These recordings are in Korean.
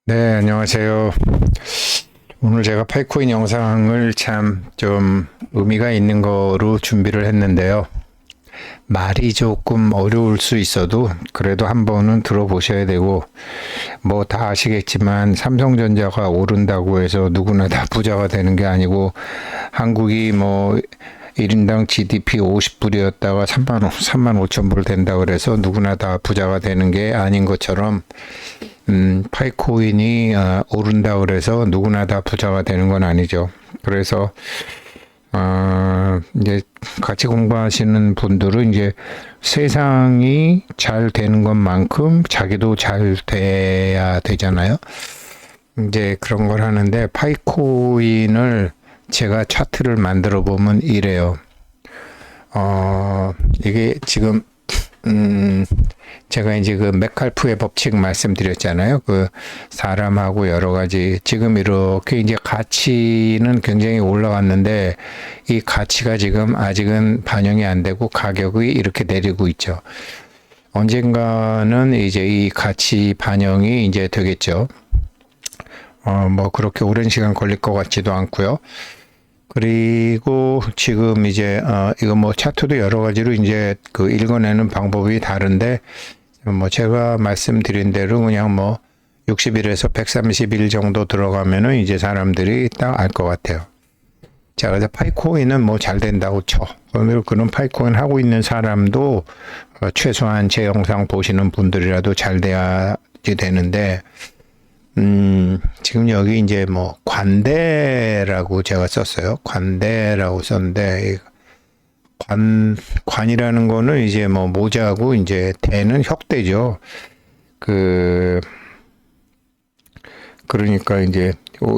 네, 안녕하세요. 오늘 제가 파이코인 영상을 참 좀 의미가 있는 거로 준비를 했는데요. 말이 조금 어려울 수 있어도 그래도 한 번은 들어보셔야 되고, 뭐 다 아시겠지만 삼성전자가 오른다고 해서 누구나 다 부자가 되는 게 아니고, 한국이 뭐 1인당 GDP 50불이었다가 3만 5천 불 된다 그래서 누구나 다 부자가 되는 게 아닌 것처럼, 파이코인이 오른다 그래서 누구나 다 부자가 되는 건 아니죠. 그래서 이제 같이 공부하시는 분들은 이제 세상이 잘 되는 것만큼 자기도 잘 돼야 되잖아요. 이제 그런 걸 하는데 파이코인을 제가 차트를 만들어 보면 이래요. 이게 지금 제가 이제 그 메칼프의 법칙 말씀드렸잖아요. 그 사람하고 여러 가지 지금 이렇게 이제 가치는 굉장히 올라갔는데 이 가치가 지금 아직은 반영이 안 되고 가격이 이렇게 내리고 있죠. 언젠가는 이제 이 가치 반영이 이제 되겠죠. 뭐 그렇게 오랜 시간 걸릴 것 같지도 않고요. 그리고 지금 이제 이거 뭐 차트도 여러 가지로 이제 그 읽어내는 방법이 다른데 뭐 제가 말씀드린 대로 그냥 뭐 60일에서 130일 정도 들어가면은 이제 사람들이 딱 알 것 같아요. 자, 그래서 파이코인은 뭐 잘 된다고 쳐. 오늘 그런 파이코인 하고 있는 사람도 최소한 제 영상 보시는 분들이라도 잘 돼야지 되는데 지금 여기 이제 뭐 관대라고 제가 썼어요. 관대라고 썼는데 관이라는 거는 이제 뭐 모자고 이제 대는 혁대죠. 그 그러니까 이제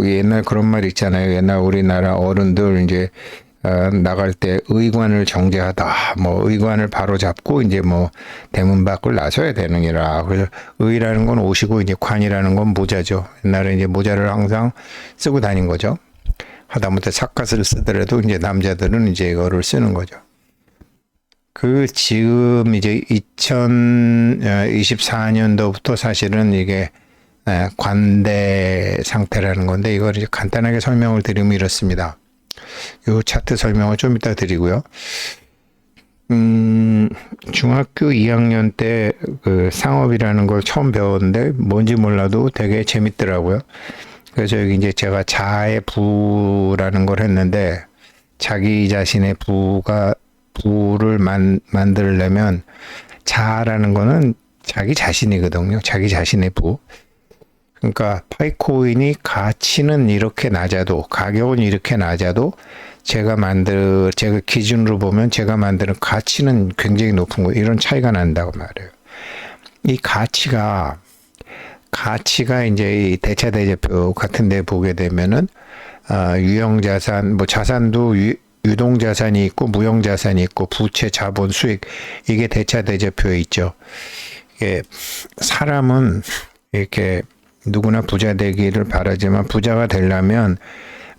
옛날 그런 말 있잖아요. 옛날 우리나라 어른들 이제 나갈 때 의관을 정제하다. 뭐 의관을 바로 잡고 이제 뭐 대문 밖을 나서야 되느니라. 그래서 의라는 건 옷이고 이제 관이라는 건 모자죠. 옛날에 이제 모자를 항상 쓰고 다닌 거죠. 하다못해 삿갓을 쓰더라도 이제 남자들은 이제 이거를 쓰는 거죠. 그 지금 이제 2024년도부터 사실은 이게 관대 상태라는 건데 이걸 이제 간단하게 설명을 드리면 이렇습니다. 요 차트 설명을 좀 이따 드리고요. 중학교 2학년 때 그 상업이라는 걸 처음 배웠는데 뭔지 몰라도 되게 재밌더라고요. 그래서 여기 이제 제가 자아의 부라는 걸 했는데 자기 자신의 부를 만들려면 자아라는 거는 자기 자신이거든요. 자기 자신의 부. 그러니까 파이코인이 가치는 이렇게 낮아도 가격은 이렇게 낮아도 제가 기준으로 보면 제가 만드는 가치는 굉장히 높은 거예요. 이런 차이가 난다고 말해요. 이 가치가 이제 이 대차대조표 같은 데 보게 되면은 유형자산 뭐 자산도 유동자산이 있고 무형자산이 있고 부채 자본 수익 이게 대차대조표에 있죠. 이게 사람은 이렇게 누구나 부자 되기를 바라지만 부자가 되려면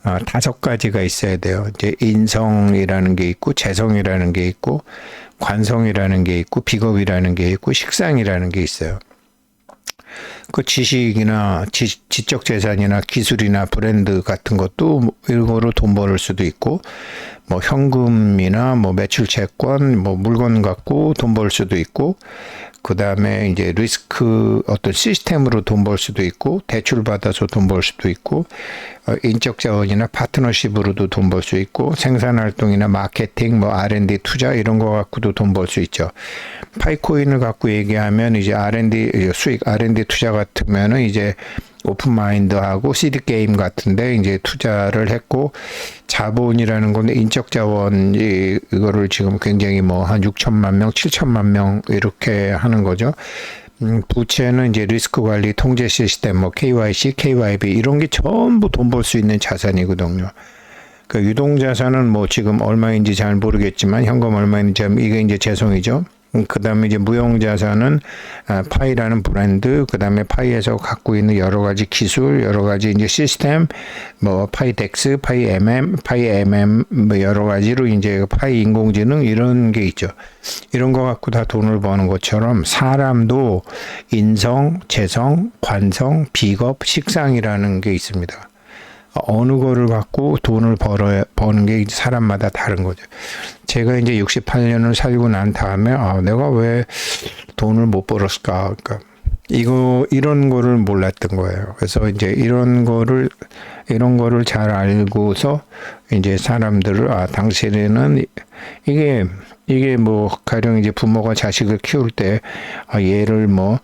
5가지가 있어야 돼요. 이제 인성이라는 게 있고 재성이라는 게 있고 관성이라는 게 있고 비겁이라는 게 있고 식상이라는 게 있어요. 그 지식이나 지적 재산이나 기술이나 브랜드 같은 것도 이거로 돈 벌을 수도 있고 뭐 현금이나 뭐 매출 채권 뭐 물건 갖고 돈 벌 수도 있고 그 다음에 이제 리스크 어떤 시스템으로 돈 벌 수도 있고 대출 받아서 돈 벌 수도 있고 인적 자원이나 파트너십으로도 돈 벌 수 있고 생산 활동이나 마케팅 뭐 R&D 투자 이런 거 갖고도 돈 벌 수 있죠. 파이코인을 갖고 얘기하면 이제 R&D 수익 R&D 투자 같으면은 이제 오픈마인드하고 시드게임 같은데 이제 투자를 했고 자본이라는 건데 인적 자원 이거를 지금 굉장히 뭐 한 6천만 명, 7천만 명 이렇게 하는 거죠. 부채는 이제 리스크 관리 통제 시스템 뭐 KYC, KYB 이런 게 전부 돈 벌 수 있는 자산이거든요. 그 유동자산은 뭐 지금 얼마인지 잘 모르겠지만 현금 얼마인지 이게 이제 재성이죠. 그다음에 이제 무형자산은 파이라는 브랜드, 그다음에 파이에서 갖고 있는 여러 가지 기술, 여러 가지 이제 시스템, 뭐 파이덱스, 파이 MM 뭐 여러 가지로 이제 파이 인공지능 이런 게 있죠. 이런 거 갖고 다 돈을 버는 것처럼 사람도 인성, 재성, 관성, 비겁, 식상이라는 게 있습니다. 어느 거를 갖고 돈을 버는 게 사람마다 다른 거죠. 제가 이제 68년을 살고 난 다음에 내가 왜 돈을 못 벌었을까? 그러니까 이런 거를 몰랐던 거예요. 그래서 이제 이런 거를 잘 알고서 이제 사람들을 당시에는 이게 뭐 가령 이제 부모가 자식을 키울 때 얘를 뭐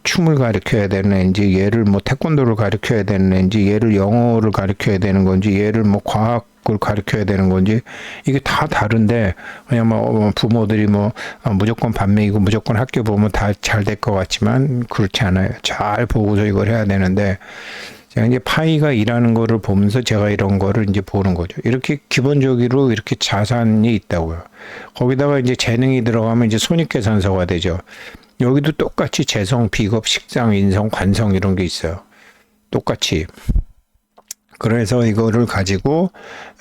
춤을 가르쳐야 되는 앤지, 얘를 뭐 태권도를 가르쳐야 되는 앤지, 얘를 영어를 가르쳐야 되는 건지, 얘를 뭐 과학을 가르쳐야 되는 건지, 이게 다 다른데 그냥 뭐 부모들이 뭐 무조건 밥 먹이고 무조건 학교 보면 다 잘 될 것 같지만 그렇지 않아요. 잘 보고서 이걸 해야 되는데, 제가 이제 파이가 일하는 거를 보면서 제가 이런 거를 이제 보는 거죠. 이렇게 기본적으로 이렇게 자산이 있다고요. 거기다가 이제 재능이 들어가면 이제 손익계산서가 되죠. 여기도 똑같이 재성, 비겁, 식상, 인성, 관성 이런 게 있어요. 똑같이. 그래서 이거를 가지고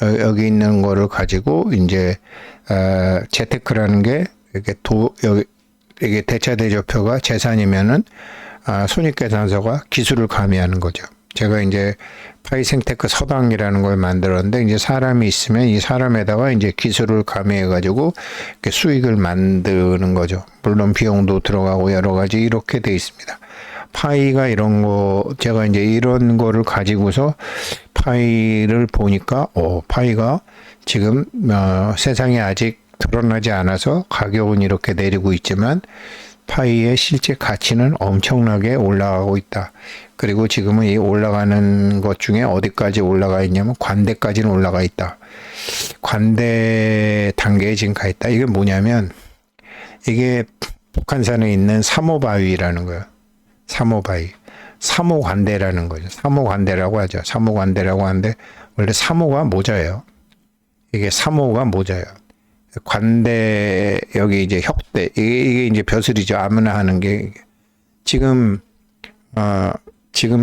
여기 있는 거를 가지고 이제 재테크라는 게 이게 대차대조표가 재산이면은 손익계산서가 기술을 가미하는 거죠. 제가 이제 파이 생테크 서당이라는 걸 만들었는데, 이제 사람이 있으면 이 사람에다가 이제 기술을 가미해가지고 이렇게 수익을 만드는 거죠. 물론 비용도 들어가고 여러 가지 이렇게 돼 있습니다. 파이가 이런 거, 제가 이제 이런 거를 가지고서 파이를 보니까, 파이가 지금 세상에 아직 드러나지 않아서 가격은 이렇게 내리고 있지만 파이의 실제 가치는 엄청나게 올라가고 있다. 그리고 지금은 이 올라가는 것 중에 어디까지 올라가 있냐면 관대까지는 올라가 있다. 관대 단계에 지금 가 있다. 이게 뭐냐면 이게 북한산에 있는 사모바위라는 거예요. 사모바위. 사모관대라는 거죠. 사모관대라고 하죠. 사모관대라고 하는데 원래 사모가 모자예요. 이게 사모가 모자예요. 관대, 여기 이제 협대, 이게 이제 벼슬이죠. 아무나 하는 게. 지금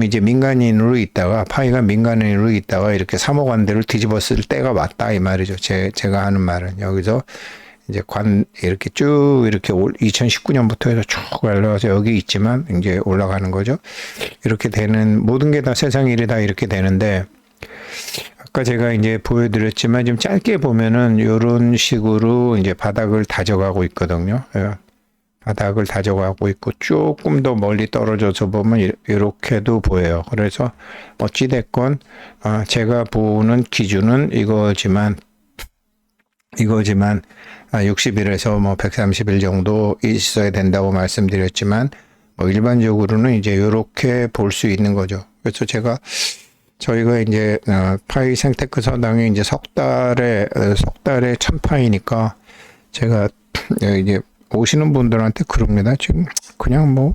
이제 민간인으로 있다가, 파이가 민간인으로 있다가 이렇게 사모관대를 뒤집었을 때가 왔다, 이 말이죠. 제가 하는 말은. 여기서 이제 이렇게 쭉, 이렇게 2019년부터 해서 쭉 올라가서 여기 있지만 이제 올라가는 거죠. 이렇게 되는, 모든 게 다 세상 일이 다 이렇게 되는데, 아까 제가 이제 보여드렸지만 좀 짧게 보면은 이런 식으로 이제 바닥을 다져가고 있거든요. 바닥을 다져가고 있고 조금 더 멀리 떨어져서 보면 이렇게도 보여요. 그래서 어찌됐건 제가 보는 기준은 이거지만 60일에서 뭐 130일 정도 있어야 된다고 말씀드렸지만 뭐 일반적으로는 이제 이렇게 볼 수 있는 거죠. 그래서 저희가 이제 파이 생테크 서당에 이제 석 달에 1000파이니까 제가 이제 오시는 분들한테 그럽니다. 지금 그냥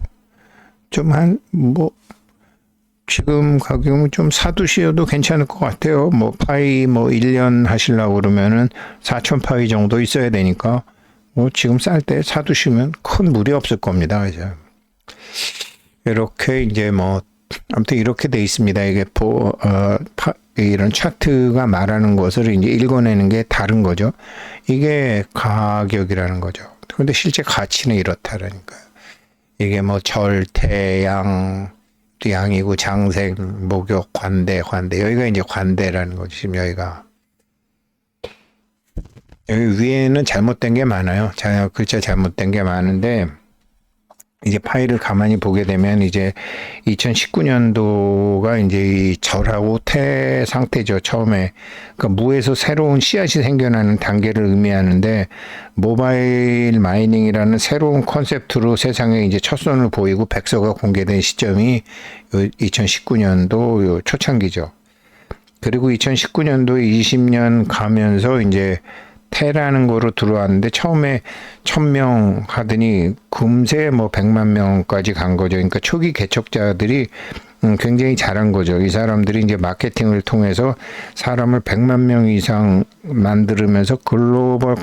지금 가격은 좀 사두셔도 괜찮을 것 같아요. 뭐 파이 1년 하시려고 그러면은 4000파이 정도 있어야 되니까 지금 쌀 때 사두시면 큰 무리 없을 겁니다. 그죠? 이렇게 이제 아무튼 이렇게 돼 있습니다. 이게 이런 차트가 말하는 것을 이제 읽어내는 게 다른 거죠. 이게 가격이라는 거죠. 근데 실제 가치는 이렇다라니까요. 이게 절, 태양, 양이고 장생, 목욕, 관대. 여기가 이제 관대라는 거죠. 지금 여기가. 여기 위에는 잘못된 게 많아요. 글자 잘못된 게 많은데, 이제 파일을 가만히 보게 되면 이제 2019년도가 이제 이 절하고 태 상태죠. 처음에. 그러니까 무에서 새로운 씨앗이 생겨나는 단계를 의미하는데 모바일 마이닝이라는 새로운 컨셉트로 세상에 이제 첫 손을 보이고 백서가 공개된 시점이 2019년도 초창기죠. 그리고 2019년도에 20년 가면서 이제 태라는 거로 들어왔는데 처음에 1000명 하더니 금세 100만 명까지 간 거죠. 그러니까 초기 개척자들이 굉장히 잘한 거죠. 이 사람들이 이제 마케팅을 통해서 사람을 100만 명 이상 만들면서 글로벌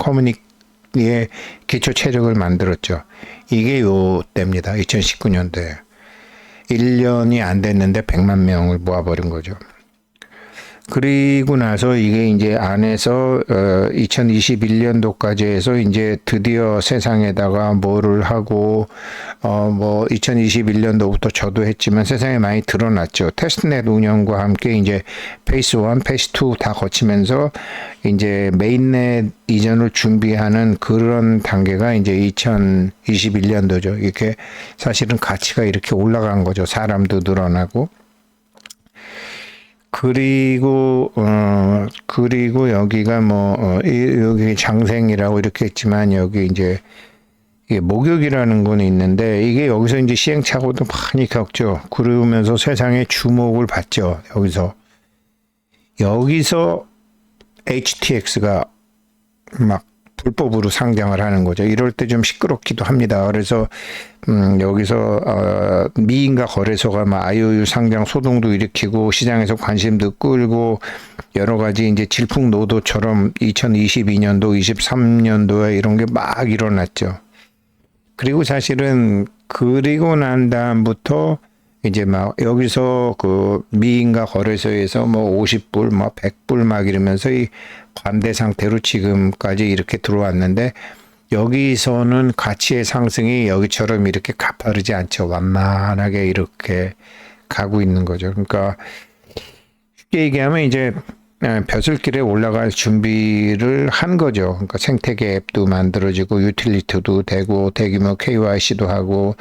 S&P의 기초 체력을 만들었죠. 이게 요 때입니다. 2019년도에. 1년이 안 됐는데 100만 명을 모아버린 거죠. 그리고 나서 이게 이제 안에서 2021년도까지 해서 이제 드디어 세상에다가 뭐를 하고 뭐 2021년도부터 저도 했지만 세상에 많이 드러났죠. 테스트넷 운영과 함께 이제 페이스 1, 페이스 2 다 거치면서 이제 메인넷 이전을 준비하는 그런 단계가 이제 2021년도죠. 이렇게 사실은 가치가 이렇게 올라간 거죠. 사람도 늘어나고. 그리고 여기가 여기 장생이라고 이렇게 했지만 여기 이제 이게 목욕이라는 건 있는데 이게 여기서 이제 시행착오도 많이 겪죠. 그러면서 세상의 주목을 받죠. 여기서 HTX가 막 불법으로 상장을 하는 거죠. 이럴 때 좀 시끄럽기도 합니다. 그래서 여기서 미인가 거래소가 막 IOU 상장 소동도 일으키고 시장에서 관심도 끌고 여러 가지 이제 질풍노도처럼 2022년도, 23년도에 이런 게 막 일어났죠. 그리고 사실은 그리고 난 다음부터 이제 막 여기서 그 미인가 거래소에서 뭐 50불, 뭐 100불 막 이러면서 이 관대 상태로 지금까지 이렇게 들어왔는데 여기서는 가치의 상승이 여기처럼 이렇게 가파르지 않죠. 완만하게 이렇게 가고 있는 거죠. 그러니까 쉽게 얘기하면 이제 벼슬길에 올라갈 준비를 한 거죠. 그러니까 생태계 앱도 만들어지고 유틸리티도 되고 대규모 KYC도 하고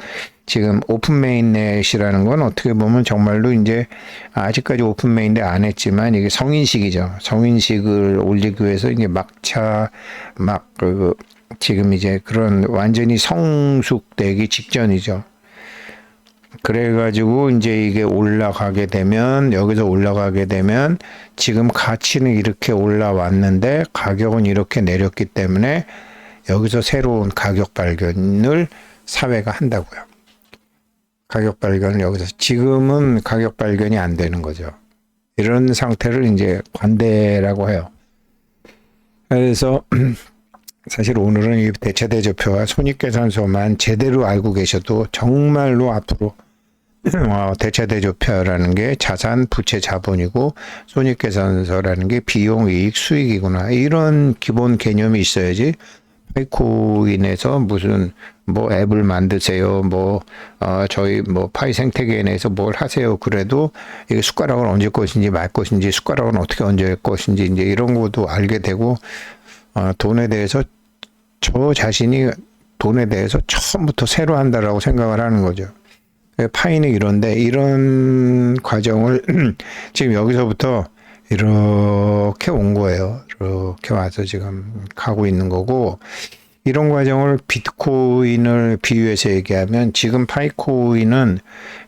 지금 오픈 메인넷이라는 건 어떻게 보면 정말로 이제 아직까지 오픈 메인넷 안 했지만 이게 성인식이죠. 성인식을 올리기 위해서 이제 지금 이제 그런 완전히 성숙되기 직전이죠. 그래가지고 이제 이게 여기서 올라가게 되면 지금 가치는 이렇게 올라왔는데 가격은 이렇게 내렸기 때문에 여기서 새로운 가격 발견을 사회가 한다고요. 가격 발견을 여기서 지금은 가격 발견이 안 되는 거죠. 이런 상태를 이제 관대라고 해요. 그래서 사실 오늘은 이 대차대조표와 손익계산서만 제대로 알고 계셔도 정말로 앞으로 대차대조표라는 게 자산, 부채, 자본이고 손익계산서라는 게 비용, 이익, 수익이구나. 이런 기본 개념이 있어야지 파이코인에서 무슨 뭐 앱을 만드세요. 저희 파이 생태계에 내에서 뭘 하세요. 그래도 이게 숟가락을 얹을 것인지 말 것인지 숟가락은 어떻게 얹을 것인지 이제 이런 것도 알게 되고 돈에 대해서 저 자신이 돈에 대해서 처음부터 새로 한다라고 생각을 하는 거죠. 파이는 이런 과정을 지금 여기서부터 이렇게 온 거예요. 이렇게 와서 지금 가고 있는 거고 이런 과정을 비트코인을 비유해서 얘기하면 지금 파이코인은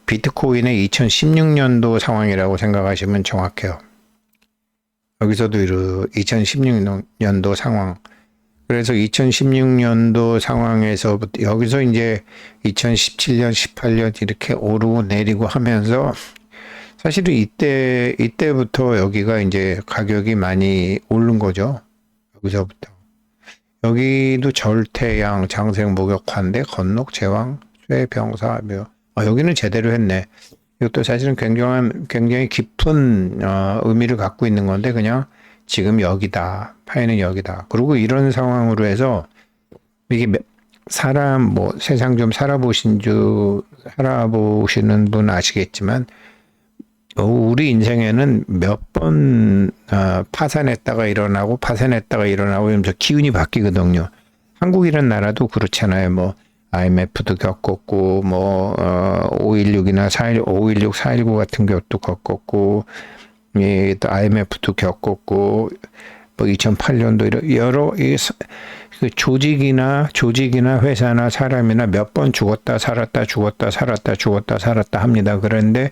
비트코인의 2016년도 상황이라고 생각하시면 정확해요. 여기서도 2016년도 상황. 그래서 2016년도 상황에서부터 여기서 이제 2017년, 18년 이렇게 오르고 내리고 하면서 사실은 이때부터 여기가 이제 가격이 많이 오른 거죠. 여기서부터. 여기도 절태양, 장생, 목욕, 관대, 건록, 제왕, 쇠, 병사, 묘. 여기는 제대로 했네. 이것도 사실은 굉장히 깊은 의미를 갖고 있는 건데 그냥 지금 여기다. 파이는 여기다. 그리고 이런 상황으로 해서 이게 사람 세상 좀 살아보시는 분 아시겠지만 우리 인생에는 몇 번 파산했다가 일어나고 이러면서 기운이 바뀌거든요. 한국이라는 나라도 그렇잖아요. IMF도 겪었고 5.16이나 5.16, 4.19 같은 것도 겪었고 또 IMF도 겪었고 2008년도 여러 조직이나 회사나 사람이나 몇 번 죽었다 살았다 합니다. 그런데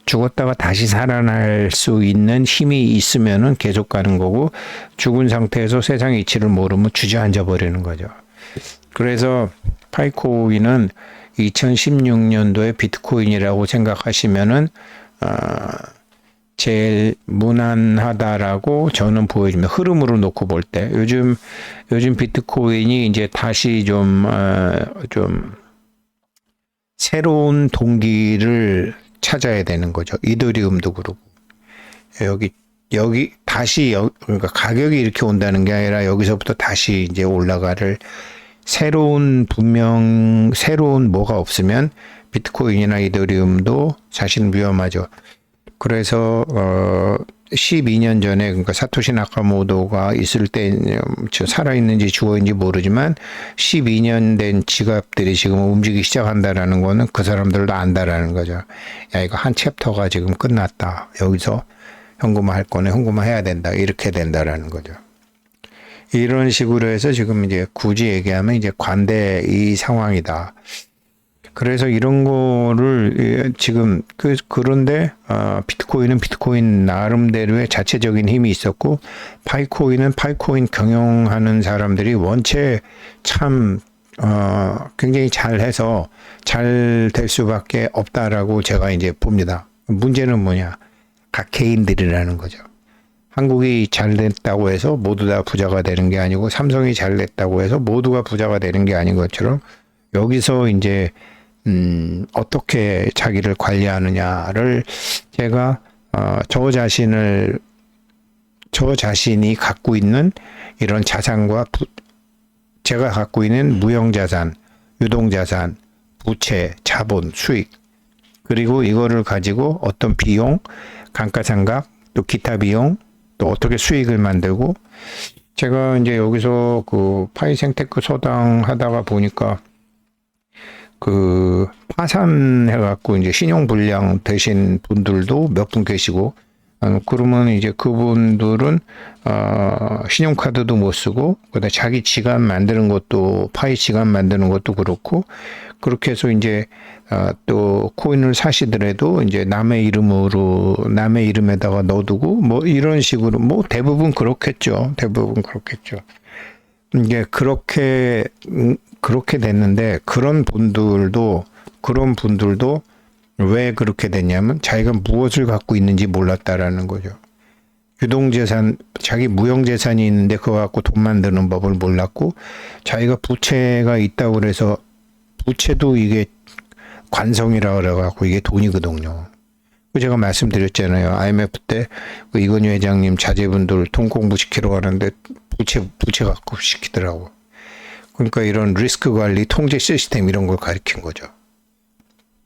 죽었다가 다시 살아날 수 있는 힘이 있으면은 계속 가는 거고 죽은 상태에서 세상 이치를 모르면 주저앉아 버리는 거죠. 그래서 파이코인은 2016년도에 비트코인이라고 생각하시면은 제일 무난하다라고 저는 보여집니다. 흐름으로 놓고 볼 때. 요즘 비트코인이 이제 다시 좀 새로운 동기를 찾아야 되는 거죠. 이더리움도 그렇고. 여기 다시 그러니까 가격이 이렇게 온다는 게 아니라 여기서부터 다시 이제 올라가를 새로운 뭐가 없으면 비트코인이나 이더리움도 사실 위험하죠. 그래서 12년 전에 그러니까 사토시 나카모토가 있을 때 살아있는지 죽어있는지 모르지만 12년 된 지갑들이 지금 움직이기 시작한다라는 거는 그 사람들도 안다라는 거죠. 야, 이거 한 챕터가 지금 끝났다. 여기서 현금화할 거네, 현금화해야 된다. 이렇게 된다라는 거죠. 이런 식으로 해서 지금 이제 굳이 얘기하면 이제 관대 이 상황이다. 그래서 이런 거를 지금 그런데 비트코인은 비트코인 나름대로의 자체적인 힘이 있었고 파이코인은 파이코인 경영하는 사람들이 원체 참 굉장히 잘해서 잘 될 수밖에 없다라고 제가 이제 봅니다. 문제는 뭐냐? 각 개인들이라는 거죠. 한국이 잘 됐다고 해서 모두 다 부자가 되는 게 아니고 삼성이 잘 됐다고 해서 모두가 부자가 되는 게 아닌 것처럼 여기서 이제 어떻게 자기를 관리하느냐를 제가 저 자신이 갖고 있는 이런 자산과 제가 갖고 있는 무형자산, 유동자산, 부채, 자본, 수익 그리고 이거를 가지고 어떤 비용, 감가상각, 또 기타 비용, 또 어떻게 수익을 만들고 제가 이제 여기서 그 파이 생테크 서당 하다가 보니까 그 파산해갖고 이제 신용불량 되신 분들도 몇 분 계시고 그러면 이제 그분들은 신용카드도 못 쓰고 그다음에 자기 지갑 만드는 것도 파이 지갑 만드는 것도 그렇고 그렇게 해서 이제 또 코인을 사시더라도 이제 남의 이름에다가 넣어두고 뭐 이런 식으로 뭐 대부분 그렇겠죠. 이게 그렇게 됐는데 그런 분들도 왜 그렇게 됐냐면 자기가 무엇을 갖고 있는지 몰랐다라는 거죠. 유동재산, 자기 무형재산이 있는데 그거 갖고 돈 만드는 법을 몰랐고 자기가 부채가 있다고 그래서 부채도 이게 관성이라 그래갖고 이게 돈이거든요. 제가 말씀드렸잖아요. IMF 때 이건희 회장님 자제분들 돈 공부시키러 가는데 부채 갖고 시키더라고. 그러니까 이런 리스크 관리 통제 시스템 이런 걸 가르친 거죠.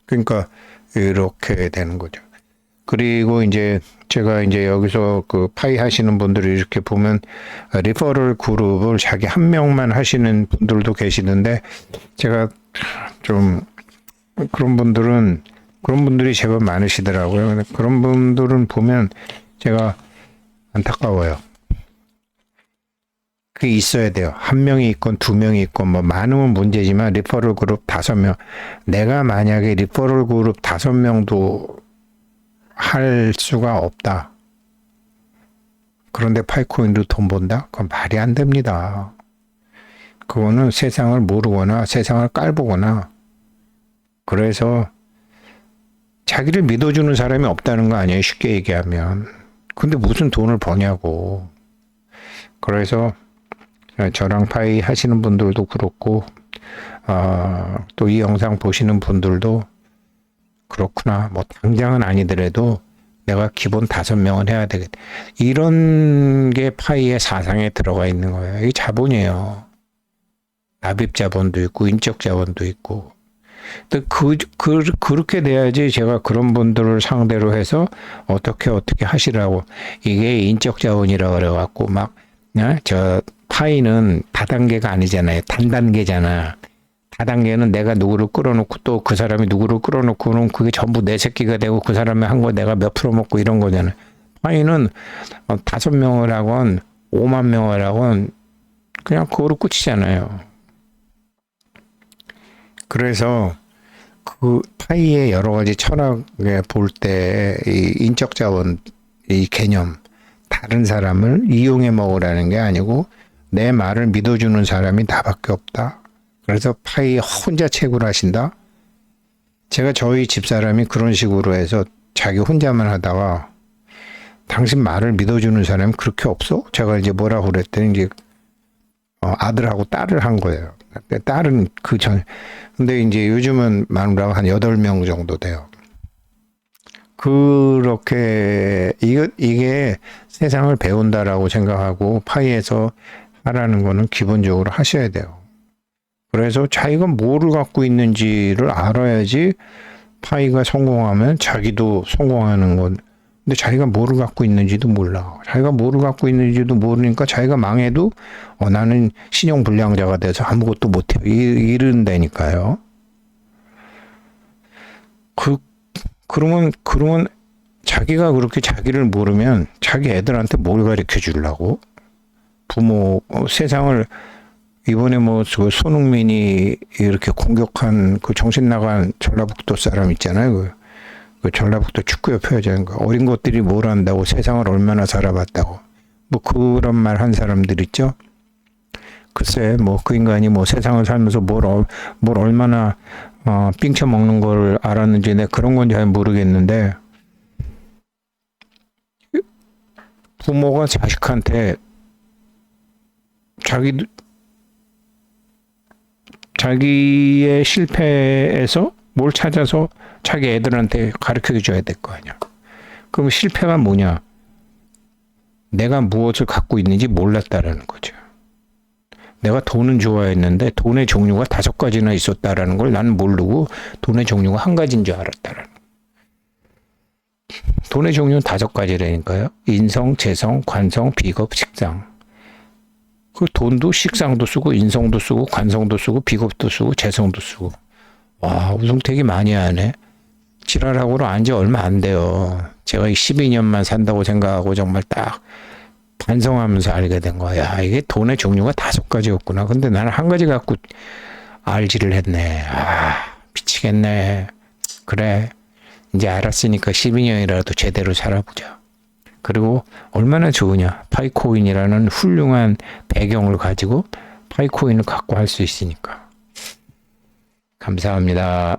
그러니까 이렇게 되는 거죠. 그리고 이제 제가 이제 여기서 그 파이 하시는 분들이 이렇게 보면 리퍼럴 그룹을 자기 한 명만 하시는 분들도 계시는데 제가 좀 그런 분들이 제법 많으시더라고요. 근데 그런 분들은 보면 제가 안타까워요. 그게 있어야 돼요. 한 명이 있건 두 명이 있건 뭐 많으면 문제지만 리퍼럴 그룹 5명. 내가 만약에 리퍼럴 그룹 5명도 할 수가 없다. 그런데 파이코인으로 돈 번다? 그건 말이 안 됩니다. 그거는 세상을 모르거나 세상을 깔보거나 그래서 자기를 믿어주는 사람이 없다는 거 아니에요. 쉽게 얘기하면. 근데 무슨 돈을 버냐고. 그래서 저랑 파이 하시는 분들도 그렇고 또 이 영상 보시는 분들도 그렇구나. 뭐 당장은 아니더라도 내가 기본 5명은 해야 되겠다. 이런 게 파이의 사상에 들어가 있는 거예요. 이게 자본이에요. 납입 자본도 있고 인적 자본도 있고. 또 그렇게 돼야지 제가 그런 분들을 상대로 해서 어떻게 하시라고. 이게 인적 자본이라 그래갖고 막 저 파이는 다단계가 아니잖아요. 단단계잖아. 다단계는 내가 누구를 끌어놓고 또 그 사람이 누구를 끌어놓고는 그게 전부 내 새끼가 되고 그 사람이 한 거 내가 몇 프로 먹고 이런 거잖아요. 파이는 5명을 하건 5만 명을 하건 그냥 그거로 끝이잖아요. 그래서 그 파이의 여러 가지 철학에 볼 때 이 인적 자본 이 개념 다른 사람을 이용해 먹으라는 게 아니고 내 말을 믿어주는 사람이 나밖에 없다. 그래서 파이 혼자 채굴하신다. 제가 저희 집사람이 그런 식으로 해서 자기 혼자만 하다가 당신 말을 믿어주는 사람이 그렇게 없어? 제가 이제 뭐라고 그랬더니 이제 아들하고 딸을 한 거예요. 딸은 근데 이제 요즘은 마누라가 한 8명 정도 돼요. 그렇게 이게 세상을 배운다라고 생각하고 파이에서 하라는 거는 기본적으로 하셔야 돼요. 그래서 자기가 뭐를 갖고 있는지를 알아야지 파이가 성공하면 자기도 성공하는 건. 근데 자기가 뭐를 갖고 있는지도 몰라. 자기가 뭐를 갖고 있는지도 모르니까 자기가 망해도 나는 신용불량자가 돼서 아무것도 못해요. 이른다니까요. 그러면 자기가 그렇게 자기를 모르면 자기 애들한테 뭘 가르쳐 주려고? 부모 세상을 이번에 그 손흥민이 이렇게 공격한 그 정신 나간 전라북도 사람 있잖아요. 그 전라북도 축구협회 회장인가 어린 것들이 뭘 안다고 세상을 얼마나 살아봤다고 뭐 그런 말 한 사람들 있죠. 글쎄 그 인간이 세상을 살면서 뭘 얼마나 삥쳐 먹는 걸 알았는지 내가 그런 건 잘 모르겠는데 부모가 자식한테 자기의 실패에서 뭘 찾아서 자기 애들한테 가르쳐 줘야 될 거 아니야. 그럼 실패가 뭐냐? 내가 무엇을 갖고 있는지 몰랐다라는 거죠. 내가 돈은 좋아했는데 돈의 종류가 5가지나 있었다라는 걸 나는 모르고 돈의 종류가 1가지인 줄 알았다라는 거예요. 돈의 종류는 5가지라니까요. 인성, 재성, 관성, 비겁, 식상. 그 돈도 식상도 쓰고 인성도 쓰고 관성도 쓰고 비겁도 쓰고 재성도 쓰고. 와, 우성택이 많이 하네. 지랄하고로 안지 얼마 안 돼요. 제가 12년만 산다고 생각하고 정말 딱 반성하면서 알게 된 거야. 이게 돈의 종류가 5가지였구나. 근데 나는 1가지 갖고 알지를 했네. 미치겠네. 그래. 이제 알았으니까 12년이라도 제대로 살아보자. 그리고 얼마나 좋으냐. 파이코인이라는 훌륭한 배경을 가지고 파이코인을 갖고 할 수 있으니까. 감사합니다.